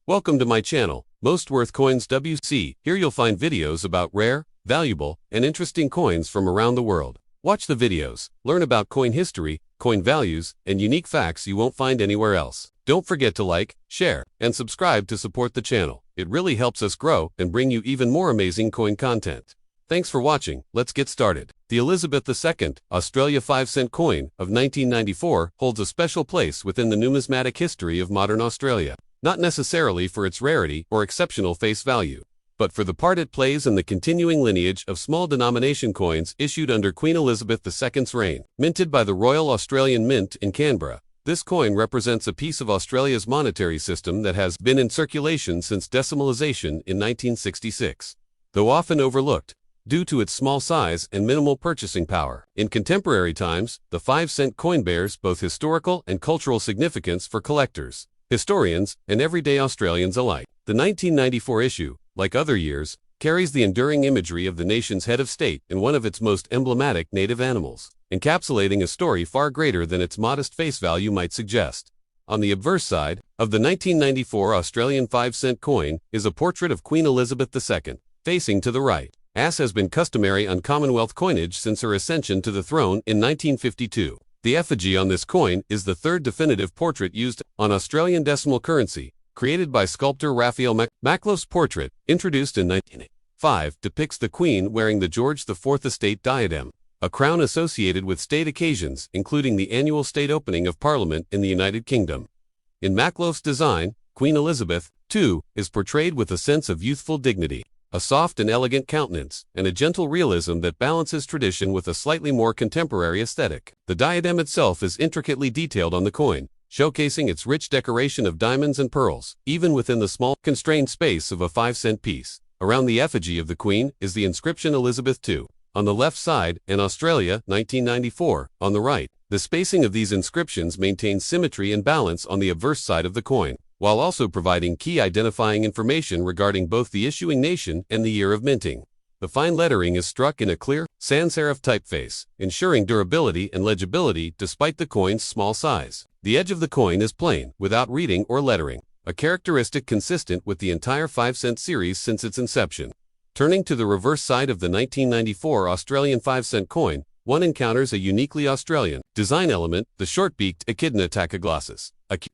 Welcome to my channel, Most Worth Coins WC. Here you'll find videos about rare, valuable, and interesting coins from around the world. Watch the videos, learn about coin history, coin values, and unique facts you won't find anywhere else. Don't forget to like, share, and subscribe to support the channel. It really helps us grow and bring you even more amazing coin content. Thanks for watching. Let's get started. The Elizabeth II, Australia 5-cent coin of 1994 holds a special place within the numismatic history of modern Australia. Not necessarily for its rarity or exceptional face value, but for the part it plays in the continuing lineage of small denomination coins issued under Queen Elizabeth II's reign. Minted by the Royal Australian Mint in Canberra, this coin represents a piece of Australia's monetary system that has been in circulation since decimalisation in 1966. Though often overlooked, due to its small size and minimal purchasing power. In contemporary times, the 5-cent coin bears both historical and cultural significance for collectors, historians, and everyday Australians alike. The 1994 issue, like other years, carries the enduring imagery of the nation's head of state and one of its most emblematic native animals, encapsulating a story far greater than its modest face value might suggest. On the obverse side of the 1994 Australian 5-cent coin is a portrait of Queen Elizabeth II, facing to the right, as has been customary on Commonwealth coinage since her ascension to the throne in 1952. The effigy on this coin is the third definitive portrait used on Australian decimal currency, created by sculptor Raphael Maklow's portrait, introduced in 1905, depicts the Queen wearing the George IV estate diadem, a crown associated with state occasions, including the annual state opening of Parliament in the United Kingdom. In Maklow's design, Queen Elizabeth, too, is portrayed with a sense of youthful dignity, a soft and elegant countenance, and a gentle realism that balances tradition with a slightly more contemporary aesthetic. The diadem itself is intricately detailed on the coin, showcasing its rich decoration of diamonds and pearls, even within the small, constrained space of a 5-cent piece. Around the effigy of the Queen is the inscription Elizabeth II, on the left side, and Australia, 1994, on the right. The spacing of these inscriptions maintains symmetry and balance on the obverse side of the coin, while also providing key identifying information regarding both the issuing nation and the year of minting. The fine lettering is struck in a clear, sans-serif typeface, ensuring durability and legibility despite the coin's small size. The edge of the coin is plain, without reading or lettering, a characteristic consistent with the entire 5-cent series since its inception. Turning to the reverse side of the 1994 Australian 5-cent coin, one encounters a uniquely Australian design element, the short-beaked Echidna tachyglossus.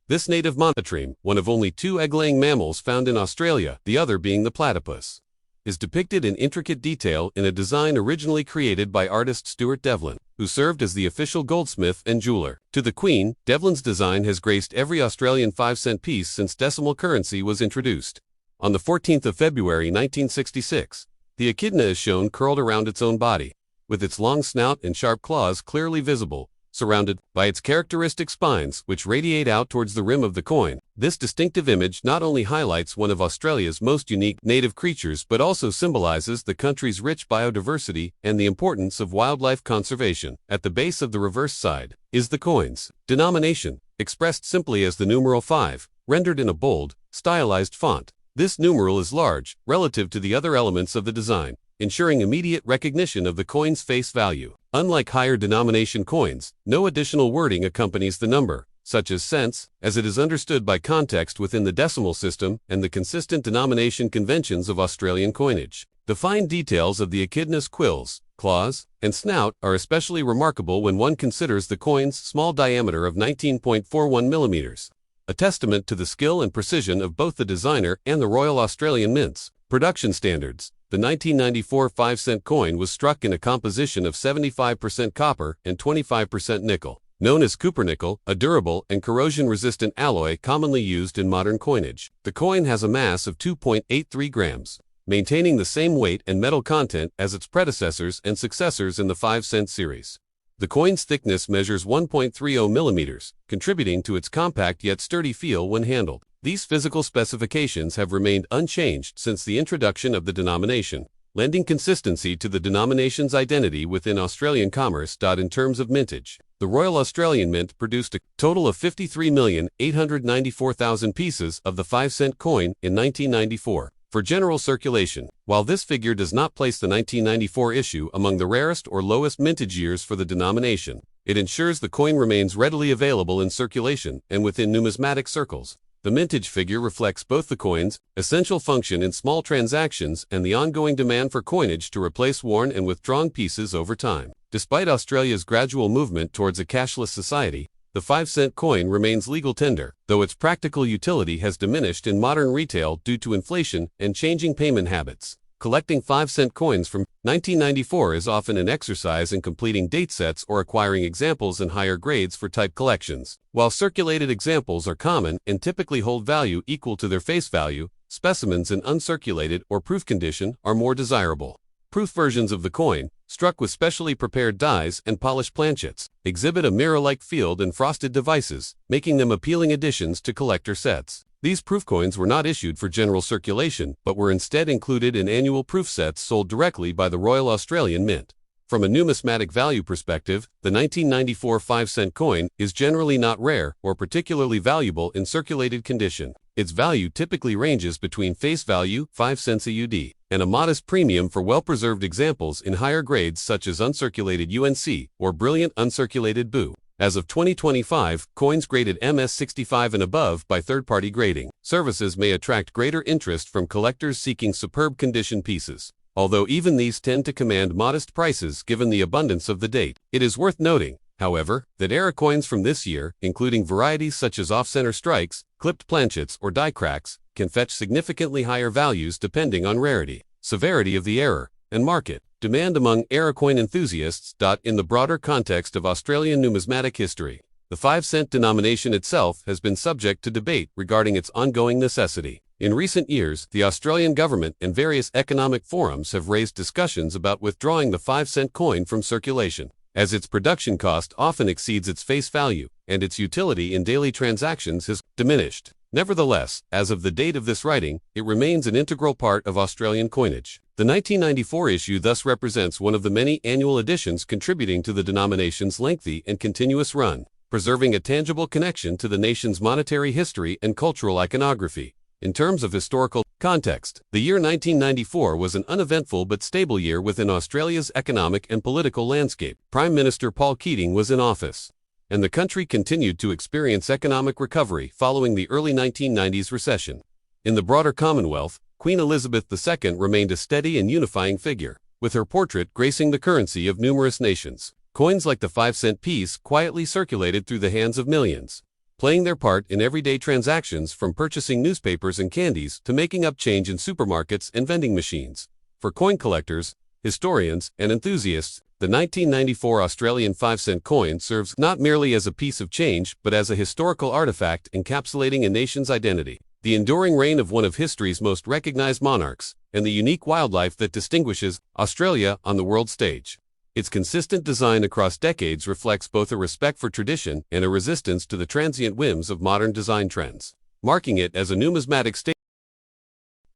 This native monotreme, one of only two egg-laying mammals found in Australia, the other being the platypus, is depicted in intricate detail in a design originally created by artist Stuart Devlin, who served as the official goldsmith and jeweler to the Queen. Devlin's design has graced every Australian 5-cent piece since decimal currency was introduced. On the 14th of February 1966, the echidna is shown curled around its own body, with its long snout and sharp claws clearly visible, surrounded by its characteristic spines which radiate out towards the rim of the coin. This distinctive image not only highlights one of Australia's most unique native creatures but also symbolizes the country's rich biodiversity and the importance of wildlife conservation. At the base of the reverse side is the coin's denomination, expressed simply as the numeral 5, rendered in a bold, stylized font. This numeral is large, relative to the other elements of the design, ensuring immediate recognition of the coin's face value. Unlike higher denomination coins, no additional wording accompanies the number, such as cents, as it is understood by context within the decimal system and the consistent denomination conventions of Australian coinage. The fine details of the echidna's quills, claws, and snout are especially remarkable when one considers the coin's small diameter of 19.41 millimeters, a testament to the skill and precision of both the designer and the Royal Australian Mint's production standards. The 1994 5-cent coin was struck in a composition of 75% copper and 25% nickel, known as cupronickel, a durable and corrosion-resistant alloy commonly used in modern coinage. The coin has a mass of 2.83 grams, maintaining the same weight and metal content as its predecessors and successors in the 5-cent series. The coin's thickness measures 1.30 millimeters, contributing to its compact yet sturdy feel when handled. These physical specifications have remained unchanged since the introduction of the denomination, lending consistency to the denomination's identity within Australian commerce. In terms of mintage, the Royal Australian Mint produced a total of 53,894,000 pieces of the 5-cent coin in 1994 for general circulation. While this figure does not place the 1994 issue among the rarest or lowest mintage years for the denomination, it ensures the coin remains readily available in circulation and within numismatic circles. The mintage figure reflects both the coin's essential function in small transactions and the ongoing demand for coinage to replace worn and withdrawn pieces over time. Despite Australia's gradual movement towards a cashless society, the 5-cent coin remains legal tender, though its practical utility has diminished in modern retail due to inflation and changing payment habits. Collecting 5-cent coins from 1994 is often an exercise in completing date sets or acquiring examples in higher grades for type collections. While circulated examples are common and typically hold value equal to their face value, specimens in uncirculated or proof condition are more desirable. Proof versions of the coin, struck with specially prepared dies and polished planchets, exhibit a mirror-like field and frosted devices, making them appealing additions to collector sets. These proof coins were not issued for general circulation, but were instead included in annual proof sets sold directly by the Royal Australian Mint. From a numismatic value perspective, the 1994 5-cent coin is generally not rare or particularly valuable in circulated condition. Its value typically ranges between face value, 5 cents AUD, and a modest premium for well-preserved examples in higher grades such as uncirculated UNC or brilliant uncirculated BU. As of 2025, coins graded MS65 and above by third-party grading services may attract greater interest from collectors seeking superb condition pieces. Although even these tend to command modest prices given the abundance of the date, it is worth noting, however, that era coins from this year, including varieties such as off-center strikes, clipped planchets, or die cracks, can fetch significantly higher values depending on rarity, severity of the error, and market demand among era coin enthusiasts. In the broader context of Australian numismatic history, the 5-cent denomination itself has been subject to debate regarding its ongoing necessity. In recent years, the Australian government and various economic forums have raised discussions about withdrawing the 5-cent coin from circulation, as its production cost often exceeds its face value, and its utility in daily transactions has diminished. Nevertheless, as of the date of this writing, it remains an integral part of Australian coinage. The 1994 issue thus represents one of the many annual additions contributing to the denomination's lengthy and continuous run, preserving a tangible connection to the nation's monetary history and cultural iconography. In terms of historical context, the year 1994 was an uneventful but stable year within Australia's economic and political landscape. Prime Minister Paul Keating was in office, and the country continued to experience economic recovery following the early 1990s recession. In the broader Commonwealth, Queen Elizabeth II remained a steady and unifying figure, with her portrait gracing the currency of numerous nations. Coins like the 5-cent piece quietly circulated through the hands of millions, playing their part in everyday transactions from purchasing newspapers and candies to making up change in supermarkets and vending machines. For coin collectors, historians, and enthusiasts, the 1994 Australian 5-cent coin serves not merely as a piece of change but as a historical artifact encapsulating a nation's identity, the enduring reign of one of history's most recognized monarchs, and the unique wildlife that distinguishes Australia on the world stage. Its consistent design across decades reflects both a respect for tradition and a resistance to the transient whims of modern design trends, marking it as a numismatic statement.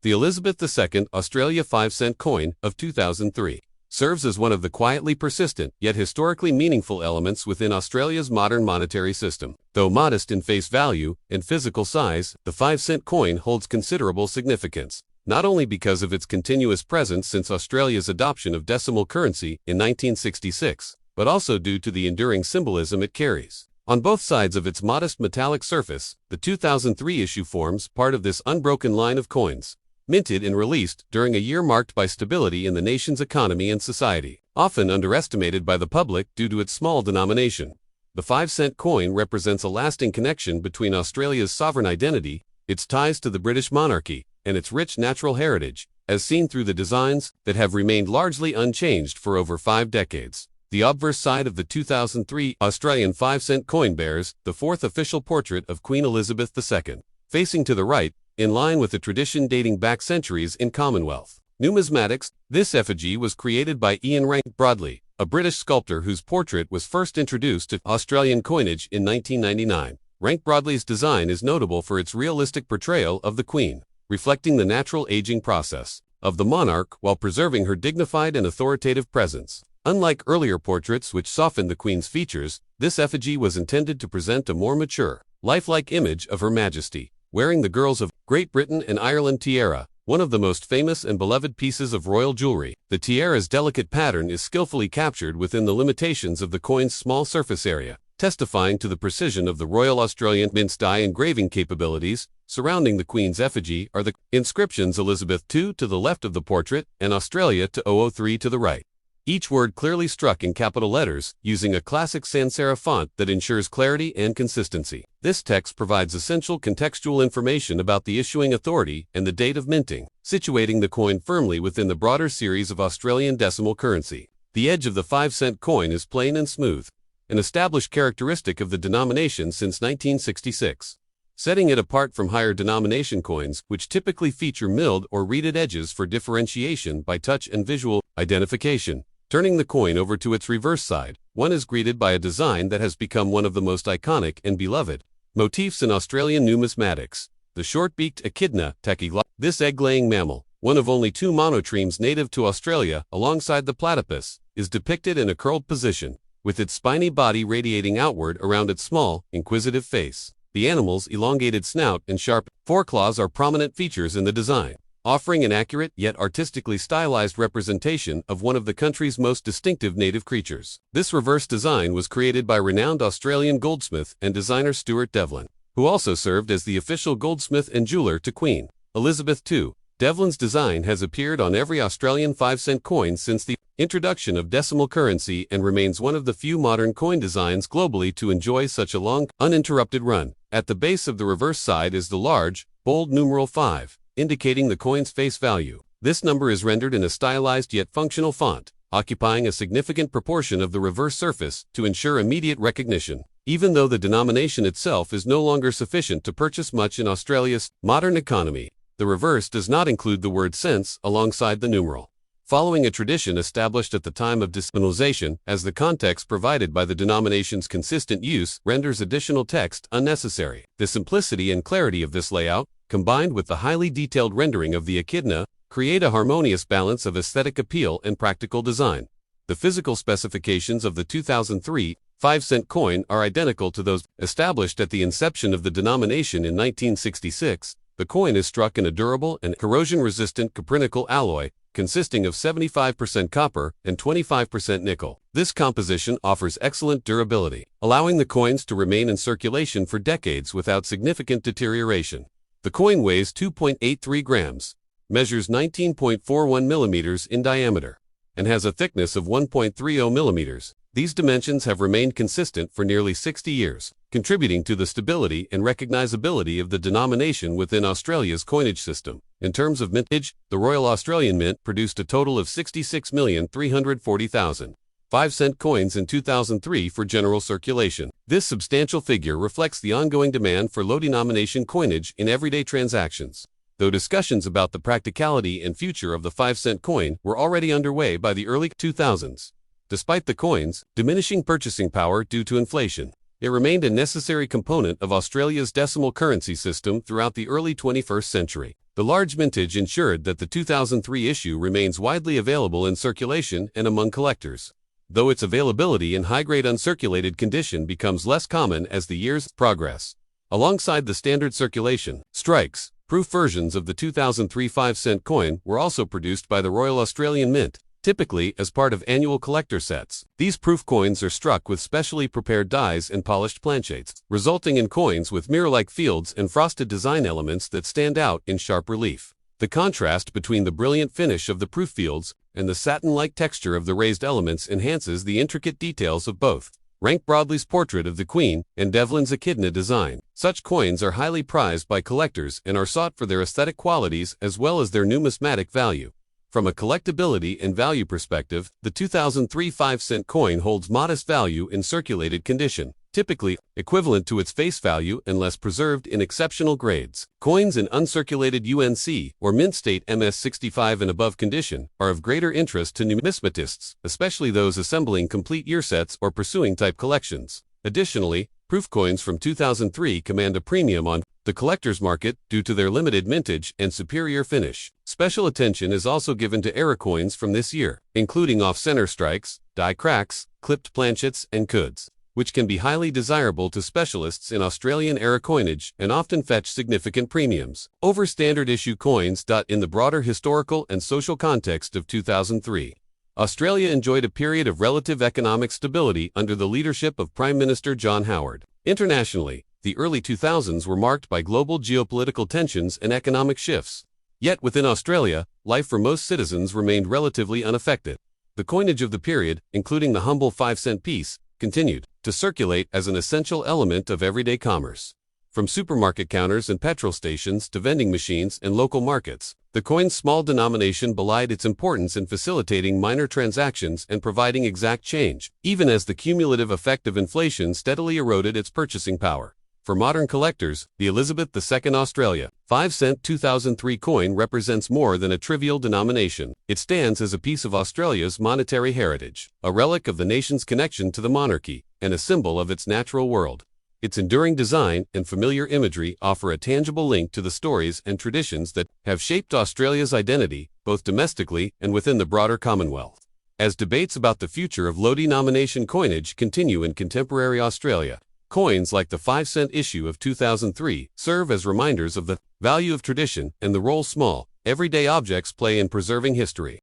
The Elizabeth II Australia 5-cent coin of 2003 serves as one of the quietly persistent yet historically meaningful elements within Australia's modern monetary system. Though modest in face value and physical size, the 5-cent coin holds considerable significance, not only because of its continuous presence since Australia's adoption of decimal currency in 1966, but also due to the enduring symbolism it carries. On both sides of its modest metallic surface, the 2003 issue forms part of this unbroken line of coins, minted and released during a year marked by stability in the nation's economy and society, often underestimated by the public due to its small denomination. The 5-cent coin represents a lasting connection between Australia's sovereign identity, its ties to the British monarchy, and its rich natural heritage, as seen through the designs that have remained largely unchanged for over 5 decades. The obverse side of the 2003 Australian 5-cent coin bears the 4th official portrait of Queen Elizabeth II, facing to the right, in line with a tradition dating back centuries in Commonwealth numismatics. This effigy was created by Ian Rank-Broadley, a British sculptor whose portrait was first introduced to Australian coinage in 1999. Rank-Broadley's design is notable for its realistic portrayal of the Queen, reflecting the natural aging process of the monarch while preserving her dignified and authoritative presence. Unlike earlier portraits which softened the Queen's features, this effigy was intended to present a more mature, lifelike image of Her Majesty, wearing the Girls of Great Britain and Ireland tiara, one of the most famous and beloved pieces of royal jewelry. The tiara's delicate pattern is skillfully captured within the limitations of the coin's small surface area, testifying to the precision of the Royal Australian Mint's die engraving capabilities. Surrounding the Queen's effigy are the inscriptions Elizabeth II to the left of the portrait and Australia to 003 to the right. Each word clearly struck in capital letters, using a classic sans serif font that ensures clarity and consistency. This text provides essential contextual information about the issuing authority and the date of minting, situating the coin firmly within the broader series of Australian decimal currency. The edge of the 5-cent coin is plain and smooth, an established characteristic of the denomination since 1966. Setting it apart from higher denomination coins, which typically feature milled or reeded edges for differentiation by touch and visual identification. Turning the coin over to its reverse side, one is greeted by a design that has become one of the most iconic and beloved motifs in Australian numismatics, the short-beaked echidna tachyglot. This egg-laying mammal, one of only 2 monotremes native to Australia alongside the platypus, is depicted in a curled position, with its spiny body radiating outward around its small, inquisitive face. The animal's elongated snout and sharp foreclaws are prominent features in the design, offering an accurate yet artistically stylized representation of one of the country's most distinctive native creatures. This reverse design was created by renowned Australian goldsmith and designer Stuart Devlin, who also served as the official goldsmith and jeweler to Queen Elizabeth II. Devlin's design has appeared on every Australian 5-cent coin since the introduction of decimal currency and remains one of the few modern coin designs globally to enjoy such a long, uninterrupted run. At the base of the reverse side is the large, bold numeral 5, indicating the coin's face value. This number is rendered in a stylized yet functional font, occupying a significant proportion of the reverse surface to ensure immediate recognition. Even though the denomination itself is no longer sufficient to purchase much in Australia's modern economy, the reverse does not include the word cents alongside the numeral, following a tradition established at the time of decimalization, as the context provided by the denomination's consistent use renders additional text unnecessary. The simplicity and clarity of this layout, combined with the highly detailed rendering of the echidna, create a harmonious balance of aesthetic appeal and practical design. The physical specifications of the 2003 5-cent coin are identical to those established at the inception of the denomination in 1966. The coin is struck in a durable and corrosion-resistant cupronickel alloy, consisting of 75% copper and 25% nickel. This composition offers excellent durability, allowing the coins to remain in circulation for decades without significant deterioration. The coin weighs 2.83 grams, measures 19.41 millimeters in diameter, and has a thickness of 1.30 millimeters. These dimensions have remained consistent for nearly 60 years, contributing to the stability and recognizability of the denomination within Australia's coinage system. In terms of mintage, the Royal Australian Mint produced a total of 66,340,000 5-cent coins in 2003 for general circulation. This substantial figure reflects the ongoing demand for low-denomination coinage in everyday transactions, though discussions about the practicality and future of the 5-cent coin were already underway by the early 2000s. Despite the coin's diminishing purchasing power due to inflation, it remained a necessary component of Australia's decimal currency system throughout the early 21st century. The large mintage ensured that the 2003 issue remains widely available in circulation and among collectors, though its availability in high-grade uncirculated condition becomes less common as the years progress. Alongside the standard circulation, strikes, proof versions of the 2003 5-cent coin were also produced by the Royal Australian Mint, typically as part of annual collector sets. These proof coins are struck with specially prepared dies and polished planchettes, resulting in coins with mirror-like fields and frosted design elements that stand out in sharp relief. The contrast between the brilliant finish of the proof fields and the satin-like texture of the raised elements enhances the intricate details of both. Rank Broadley's portrait of the Queen and Devlin's echidna design. Such coins are highly prized by collectors and are sought for their aesthetic qualities as well as their numismatic value. From a collectability and value perspective, the 2003 5-cent coin holds modest value in circulated condition, typically equivalent to its face value unless preserved in exceptional grades. Coins in uncirculated UNC or mint state MS65 and above condition are of greater interest to numismatists, especially those assembling complete year sets or pursuing type collections. Additionally, proof coins from 2003 command a premium on the collector's market due to their limited mintage and superior finish. Special attention is also given to era coins from this year, including off-center strikes, die cracks, clipped planchettes, and cuds, which can be highly desirable to specialists in Australian era coinage and often fetch significant premiums over standard issue coins. In the broader historical and social context of 2003, Australia enjoyed a period of relative economic stability under the leadership of Prime Minister John Howard. Internationally, the early 2000s were marked by global geopolitical tensions and economic shifts. Yet within Australia, life for most citizens remained relatively unaffected. The coinage of the period, including the humble 5-cent piece, continued to circulate as an essential element of everyday commerce. From supermarket counters and petrol stations to vending machines and local markets, the coin's small denomination belied its importance in facilitating minor transactions and providing exact change, even as the cumulative effect of inflation steadily eroded its purchasing power. For modern collectors, the Elizabeth II Australia 5-cent 2003 coin represents more than a trivial denomination. It stands as a piece of Australia's monetary heritage, a relic of the nation's connection to the monarchy, and a symbol of its natural world. Its enduring design and familiar imagery offer a tangible link to the stories and traditions that have shaped Australia's identity, both domestically and within the broader Commonwealth. As debates about the future of low-denomination coinage continue in contemporary Australia, coins like the 5-cent issue of 2003 serve as reminders of the value of tradition and the role small, everyday objects play in preserving history.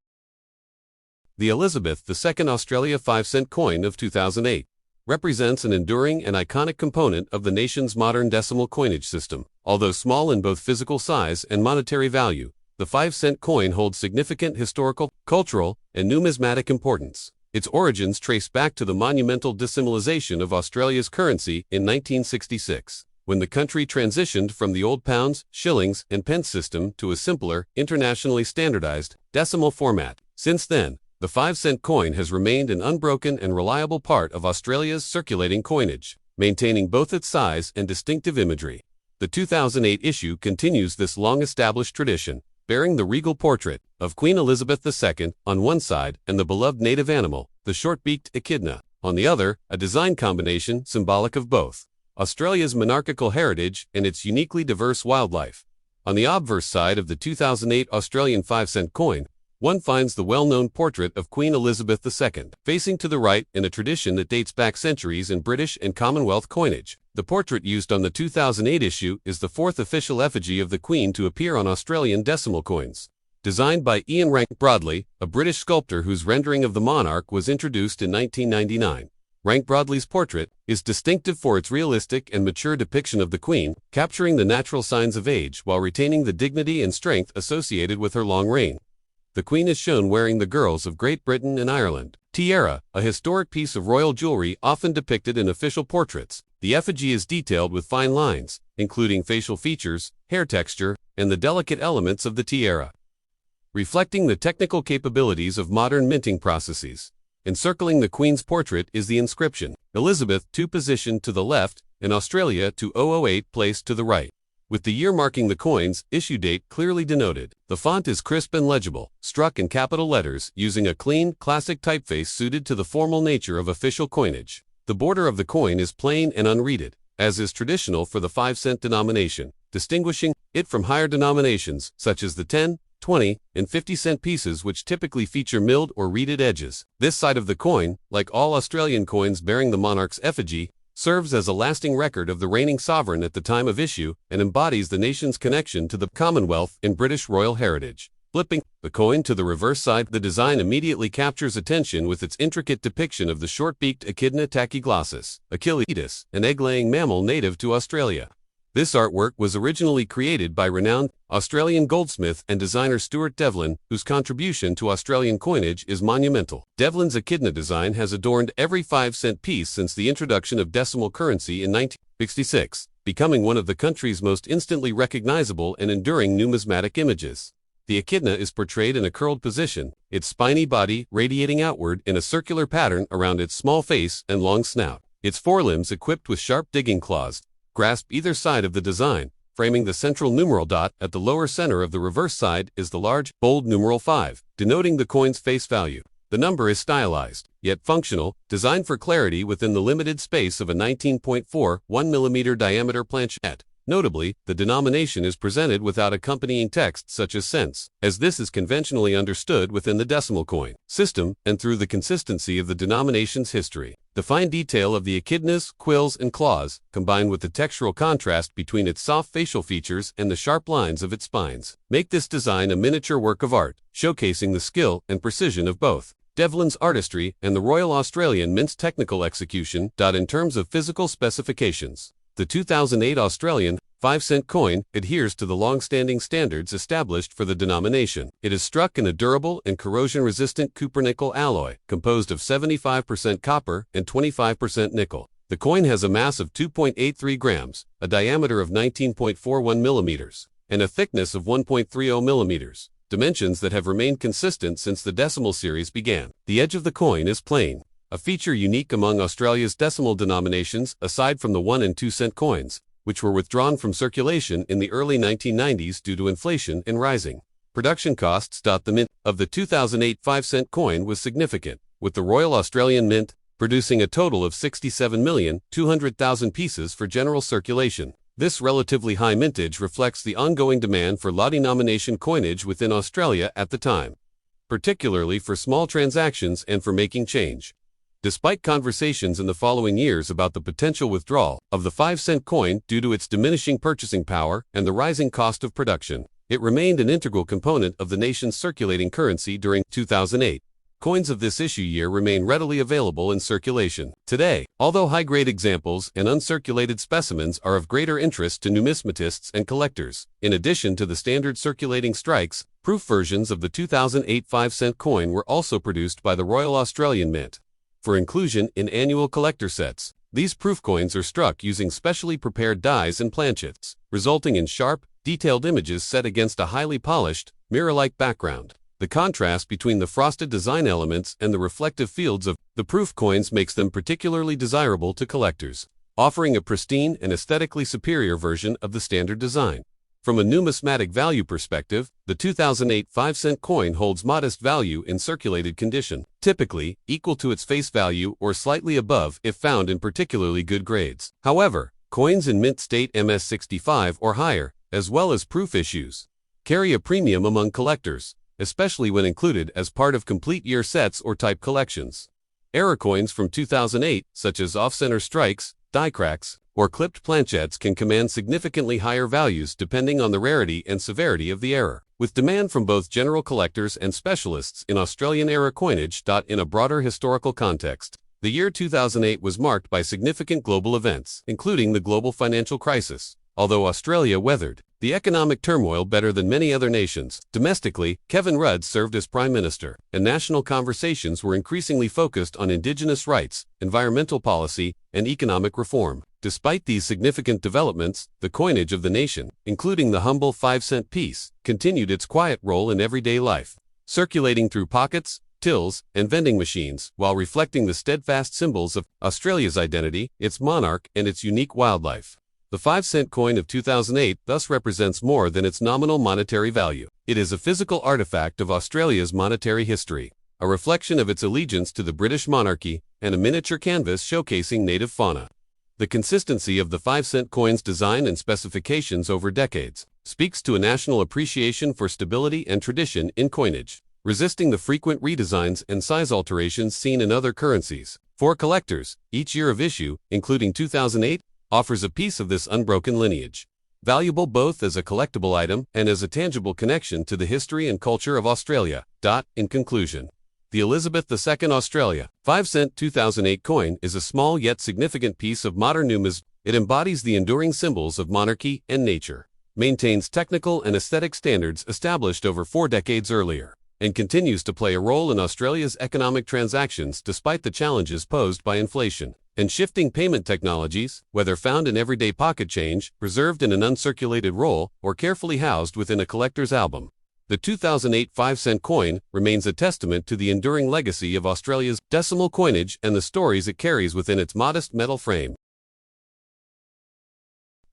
The Elizabeth II Australia 5-cent coin of 2008 represents an enduring and iconic component of the nation's modern decimal coinage system. Although small in both physical size and monetary value, the 5-cent coin holds significant historical, cultural, and numismatic importance. Its origins trace back to the monumental decimalisation of Australia's currency in 1966, when the country transitioned from the old pounds, shillings, and pence system to a simpler, internationally standardized, decimal format. Since then, the 5-cent coin has remained an unbroken and reliable part of Australia's circulating coinage, maintaining both its size and distinctive imagery. The 2008 issue continues this long-established tradition, bearing the regal portrait of Queen Elizabeth II on one side and the beloved native animal, the short-beaked echidna, on the other, a design combination symbolic of both Australia's monarchical heritage and its uniquely diverse wildlife. On the obverse side of the 2008 Australian 5-cent coin, one finds the well-known portrait of Queen Elizabeth II, facing to the right in a tradition that dates back centuries in British and Commonwealth coinage. The portrait used on the 2008 issue is the fourth official effigy of the Queen to appear on Australian decimal coins. Designed by Ian Rank Broadley, a British sculptor whose rendering of the monarch was introduced in 1999. Rank Broadley's portrait is distinctive for its realistic and mature depiction of the Queen, capturing the natural signs of age while retaining the dignity and strength associated with her long reign. The Queen is shown wearing the Girls of Great Britain and Ireland tiara, a historic piece of royal jewelry often depicted in official portraits. The effigy is detailed with fine lines, including facial features, hair texture, and the delicate elements of the tiara, reflecting the technical capabilities of modern minting processes. Encircling the Queen's portrait is the inscription, Elizabeth II positioned to the left and Australia 2008 placed to the right, with the year marking the coin's issue date clearly denoted. The font is crisp and legible, struck in capital letters using a clean, classic typeface suited to the formal nature of official coinage. The border of the coin is plain and unreeded, as is traditional for the 5-cent denomination, distinguishing it from higher denominations such as the 10, 20, and 50-cent pieces which typically feature milled or reeded edges. This side of the coin, like all Australian coins bearing the monarch's effigy, serves as a lasting record of the reigning sovereign at the time of issue and embodies the nation's connection to the Commonwealth and British royal heritage. Flipping the coin to the reverse side, the design immediately captures attention with its intricate depiction of the short-beaked echidna tachyglossus, Achilles, an egg-laying mammal native to Australia. This artwork was originally created by renowned Australian goldsmith and designer Stuart Devlin, whose contribution to Australian coinage is monumental. Devlin's echidna design has adorned every 5-cent piece since the introduction of decimal currency in 1966, becoming one of the country's most instantly recognizable and enduring numismatic images. The echidna is portrayed in a curled position, its spiny body radiating outward in a circular pattern around its small face and long snout. Its forelimbs, equipped with sharp digging claws, grasp either side of the design, framing the central numeral dot. At the lower center of the reverse side is the large, bold numeral 5, denoting the coin's face value. The number is stylized, yet functional, designed for clarity within the limited space of a 19.41 mm diameter planchette. Notably, the denomination is presented without accompanying text such as cents, as this is conventionally understood within the decimal coin system and through the consistency of the denomination's history. The fine detail of the echidnas, quills, and claws, combined with the textural contrast between its soft facial features and the sharp lines of its spines, make this design a miniature work of art, showcasing the skill and precision of both Devlin's artistry, and the Royal Australian Mint's technical execution. In terms of physical specifications, the 2008 Australian 5-cent coin adheres to the long-standing standards established for the denomination. It is struck in a durable and corrosion-resistant copper-nickel alloy, composed of 75% copper and 25% nickel. The coin has a mass of 2.83 grams, a diameter of 19.41 millimeters, and a thickness of 1.30 millimeters, dimensions that have remained consistent since the decimal series began. The edge of the coin is plain, a feature unique among Australia's decimal denominations aside from the 1 and 2 cent coins, which were withdrawn from circulation in the early 1990s due to inflation and rising production costs. The mint of the 2008 5-cent coin was significant, with the Royal Australian Mint producing a total of 67,200,000 pieces for general circulation. This relatively high mintage reflects the ongoing demand for low-denomination coinage within Australia at the time, particularly for small transactions and for making change. Despite conversations in the following years about the potential withdrawal of the 5-cent coin due to its diminishing purchasing power and the rising cost of production, it remained an integral component of the nation's circulating currency during 2008. Coins of this issue year remain readily available in circulation today, although high-grade examples and uncirculated specimens are of greater interest to numismatists and collectors. In addition to the standard circulating strikes, proof versions of the 2008 5-cent coin were also produced by the Royal Australian Mint for inclusion in annual collector sets. These proof coins are struck using specially prepared dies and planchets, resulting in sharp, detailed images set against a highly polished, mirror-like background. The contrast between the frosted design elements and the reflective fields of the proof coins makes them particularly desirable to collectors, offering a pristine and aesthetically superior version of the standard design. From a numismatic value perspective, the 2008 5-cent coin holds modest value in circulated condition, typically equal to its face value or slightly above if found in particularly good grades. However, coins in mint state MS65 or higher, as well as proof issues, carry a premium among collectors, especially when included as part of complete year sets or type collections. Error coins from 2008, such as off-center strikes, die cracks, or clipped planchettes can command significantly higher values depending on the rarity and severity of the error. With demand from both general collectors and specialists in Australian-era coinage. In a broader historical context, the year 2008 was marked by significant global events, including the global financial crisis. Although Australia weathered the economic turmoil better than many other nations, domestically, Kevin Rudd served as Prime Minister, and national conversations were increasingly focused on Indigenous rights, environmental policy, and economic reform. Despite these significant developments, the coinage of the nation, including the humble 5-cent piece, continued its quiet role in everyday life, circulating through pockets, tills, and vending machines, while reflecting the steadfast symbols of Australia's identity, its monarch, and its unique wildlife. The 5-cent coin of 2008 thus represents more than its nominal monetary value. It is a physical artifact of Australia's monetary history, a reflection of its allegiance to the British monarchy, and a miniature canvas showcasing native fauna. The consistency of the 5-cent coin's design and specifications over decades speaks to a national appreciation for stability and tradition in coinage, resisting the frequent redesigns and size alterations seen in other currencies. For collectors, each year of issue, including 2008, offers a piece of this unbroken lineage, valuable both as a collectible item and as a tangible connection to the history and culture of Australia. In conclusion, the Elizabeth II Australia 5-cent 2008 coin is a small yet significant piece of modern numismatics. It embodies the enduring symbols of monarchy and nature, maintains technical and aesthetic standards established over 4 decades earlier, and continues to play a role in Australia's economic transactions despite the challenges posed by inflation and shifting payment technologies, whether found in everyday pocket change, preserved in an uncirculated roll, or carefully housed within a collector's album. The 2008 5-cent coin remains a testament to the enduring legacy of Australia's decimal coinage and the stories it carries within its modest metal frame.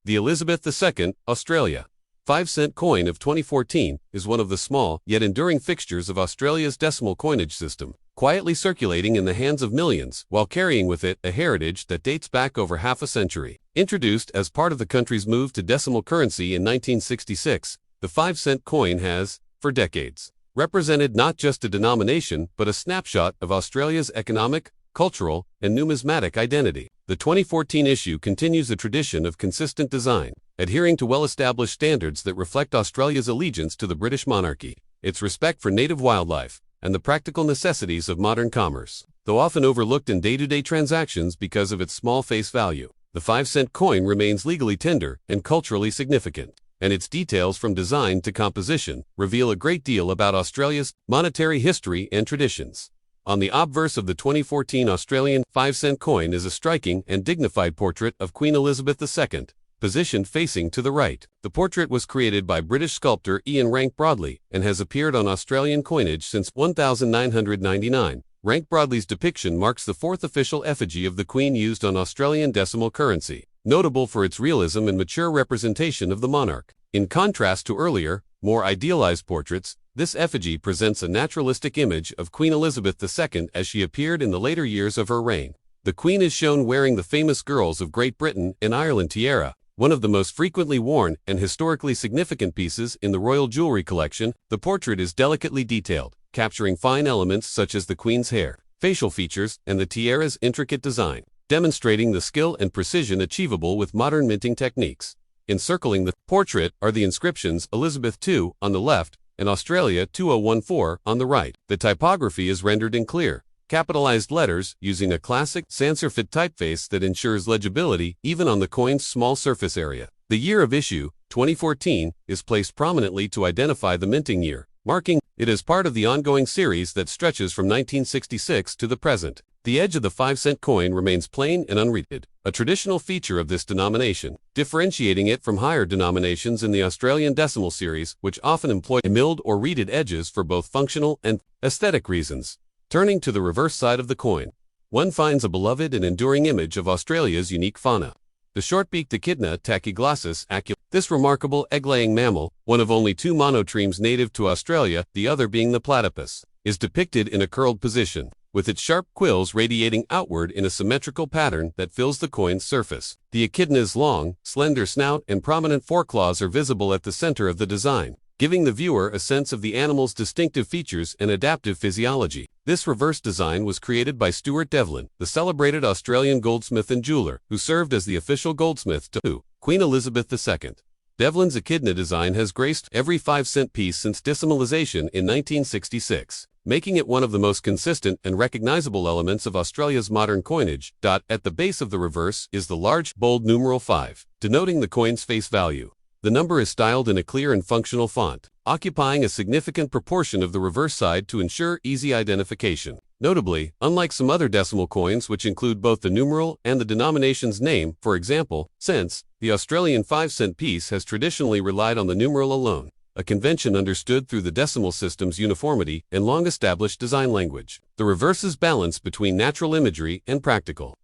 The Elizabeth II Australia 5-cent coin of 2014 is one of the small, yet enduring fixtures of Australia's decimal coinage system, quietly circulating in the hands of millions while carrying with it a heritage that dates back over half a century. Introduced as part of the country's move to decimal currency in 1966, the 5-cent coin has, for decades, represented not just a denomination but a snapshot of Australia's economic, cultural, and numismatic identity. The 2014 issue continues a tradition of consistent design, adhering to well-established standards that reflect Australia's allegiance to the British monarchy, its respect for native wildlife, and the practical necessities of modern commerce. Though often overlooked in day-to-day transactions because of its small face value, the 5-cent coin remains legally tender and culturally significant, and its details from design to composition reveal a great deal about Australia's monetary history and traditions. On the obverse of the 2014 Australian 5-cent coin is a striking and dignified portrait of Queen Elizabeth II, positioned facing to the right. The portrait was created by British sculptor Ian Rank Broadley and has appeared on Australian coinage since 1999. Rank Broadley's depiction marks the fourth official effigy of the Queen used on Australian decimal currency, notable for its realism and mature representation of the monarch. In contrast to earlier, more idealized portraits, this effigy presents a naturalistic image of Queen Elizabeth II as she appeared in the later years of her reign. The Queen is shown wearing the famous Girls of Great Britain and Ireland tiara, one of the most frequently worn and historically significant pieces in the royal jewelry collection. The portrait is delicately detailed, capturing fine elements such as the Queen's hair, facial features, and the tiara's intricate design, demonstrating the skill and precision achievable with modern minting techniques. Encircling the portrait are the inscriptions Elizabeth II on the left and Australia 2014 on the right. The typography is rendered in clear, capitalized letters using a classic sans-serif typeface that ensures legibility even on the coin's small surface area. The year of issue, 2014, is placed prominently to identify the minting year, marking it as part of the ongoing series that stretches from 1966 to the present. The edge of the 5-cent coin remains plain and unreeded, a traditional feature of this denomination, differentiating it from higher denominations in the Australian decimal series, which often employ milled or reeded edges for both functional and aesthetic reasons. Turning to the reverse side of the coin, one finds a beloved and enduring image of Australia's unique fauna. The short-beaked Echidna tachyglossus aculeus. This remarkable egg-laying mammal, one of only two monotremes native to Australia, the other being the platypus, is depicted in a curled position, with its sharp quills radiating outward in a symmetrical pattern that fills the coin's surface. The echidna's long, slender snout and prominent foreclaws are visible at the center of the design, giving the viewer a sense of the animal's distinctive features and adaptive physiology. This reverse design was created by Stuart Devlin, the celebrated Australian goldsmith and jeweler, who served as the official goldsmith to Queen Elizabeth II. Devlin's echidna design has graced every 5-cent piece since decimalisation in 1966, making it one of the most consistent and recognizable elements of Australia's modern coinage. At the base of the reverse is the large, bold numeral 5, denoting the coin's face value. The number is styled in a clear and functional font, occupying a significant proportion of the reverse side to ensure easy identification. Notably, unlike some other decimal coins which include both the numeral and the denomination's name, for example, cents, the Australian 5-cent piece has traditionally relied on the numeral alone, a convention understood through the decimal system's uniformity and long-established design language. The reverse's balance between natural imagery and practical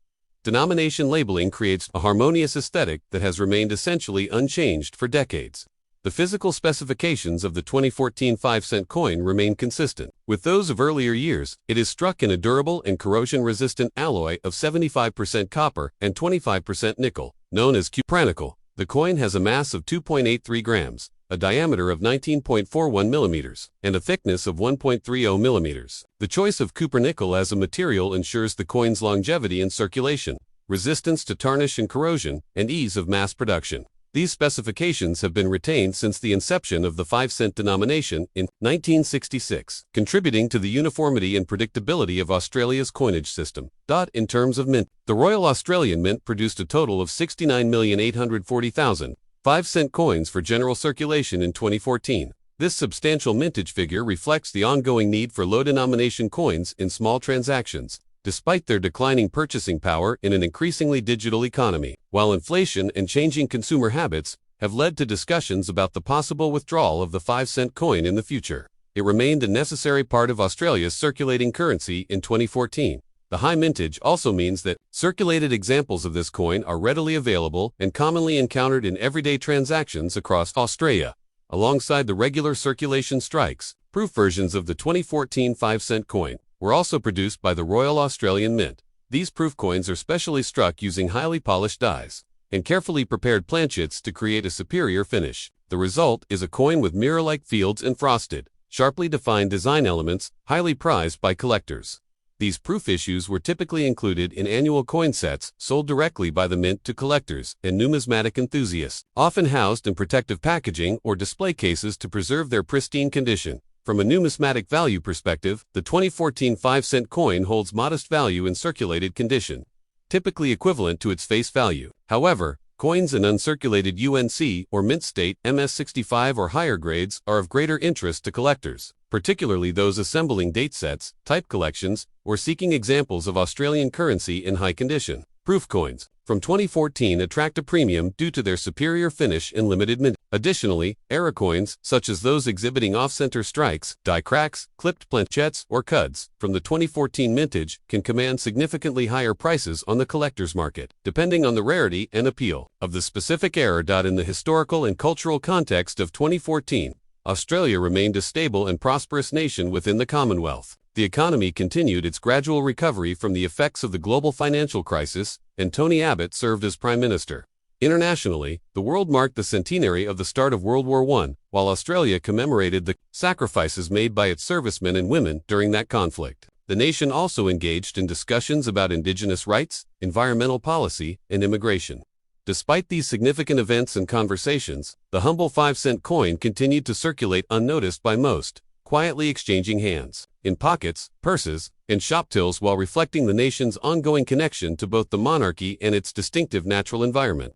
denomination labeling creates a harmonious aesthetic that has remained essentially unchanged for decades. The physical specifications of the 2014 5-cent coin remain consistent with those of earlier years. It is struck in a durable and corrosion-resistant alloy of 75% copper and 25% nickel, known as cupranickel. The coin has a mass of 2.83 grams, a diameter of 19.41 millimeters, and a thickness of 1.30 millimeters. The choice of cupranickel as a material ensures the coin's longevity in circulation, resistance to tarnish and corrosion, and ease of mass production. These specifications have been retained since the inception of the 5-cent denomination in 1966, contributing to the uniformity and predictability of Australia's coinage system. In terms of mint, the Royal Australian Mint produced a total of 69,840,000 5-cent coins for general circulation in 2014. This substantial mintage figure reflects the ongoing need for low-denomination coins in small transactions, despite their declining purchasing power in an increasingly digital economy. While inflation and changing consumer habits have led to discussions about the possible withdrawal of the 5-cent coin in the future, it remained a necessary part of Australia's circulating currency in 2014. The high mintage also means that circulated examples of this coin are readily available and commonly encountered in everyday transactions across Australia. Alongside the regular circulation strikes, proof versions of the 2014 5-cent coin were also produced by the Royal Australian Mint. These proof coins are specially struck using highly polished dies and carefully prepared planchets to create a superior finish. The result is a coin with mirror-like fields and frosted, sharply defined design elements, highly prized by collectors. These proof issues were typically included in annual coin sets sold directly by the mint to collectors and numismatic enthusiasts, often housed in protective packaging or display cases to preserve their pristine condition. From a numismatic value perspective, the 2014 5-cent coin holds modest value in circulated condition, typically equivalent to its face value. However, coins in uncirculated UNC or mint state MS65 or higher grades are of greater interest to collectors, particularly those assembling date sets, type collections, or seeking examples of Australian currency in high condition. Proof coins from 2014 attract a premium due to their superior finish and limited mint. Additionally, era coins, such as those exhibiting off-center strikes, die cracks, clipped planchettes, or cuds, from the 2014 mintage, can command significantly higher prices on the collector's market, depending on the rarity and appeal of the specific era. In the historical and cultural context of 2014, Australia remained a stable and prosperous nation within the Commonwealth. The economy continued its gradual recovery from the effects of the global financial crisis, and Tony Abbott served as Prime Minister. Internationally, the world marked the centenary of the start of World War I, while Australia commemorated the sacrifices made by its servicemen and women during that conflict. The nation also engaged in discussions about Indigenous rights, environmental policy, and immigration. Despite these significant events and conversations, the humble 5-cent coin continued to circulate unnoticed by most, quietly exchanging hands, in pockets, purses, and shop tills while reflecting the nation's ongoing connection to both the monarchy and its distinctive natural environment.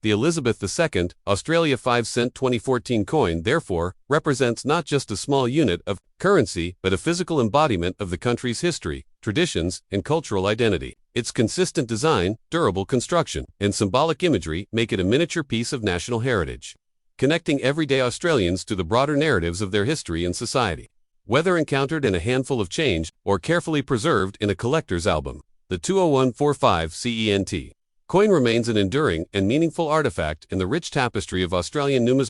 The Elizabeth II, Australia 5-cent 2014 coin therefore represents not just a small unit of currency but a physical embodiment of the country's history, traditions, and cultural identity. Its consistent design, durable construction, and symbolic imagery make it a miniature piece of national heritage, connecting everyday Australians to the broader narratives of their history and society. Whether encountered in a handful of change or carefully preserved in a collector's album, the 20145 CENT coin remains an enduring and meaningful artifact in the rich tapestry of Australian numismatics.